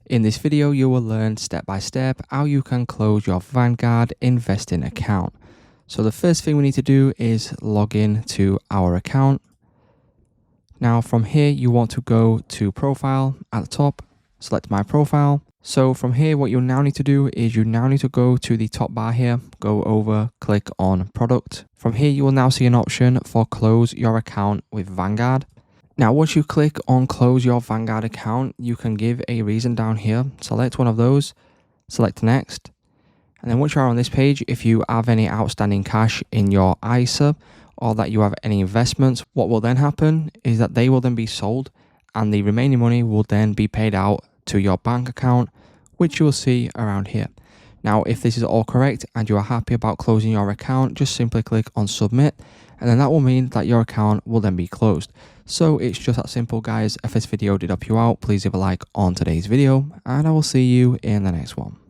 In this video, you will learn step by step how you can close your Vanguard investing account. So the first thing we need to do is log in to our account. Now from here, you want to go to profile at the top, select my profile. So from here, what you now need to do is you now need to go to the top bar here, go over, click on product. From here, you will now see an option for close your account with Vanguard. Now, once you click on close your Vanguard account, you can give a reason down here. Select one of those, select next. And then once you are on this page, if you have any outstanding cash in your ISA or that you have any investments, what will then happen is that they will then be sold and the remaining money will then be paid out to your bank account, which you will see around here. Now, if this is all correct and you are happy about closing your account, just simply click on submit, and then that will mean that your account will then be closed. So it's just that simple, guys. If this video did help you out, please leave a like on today's video, and I will see you in the next one.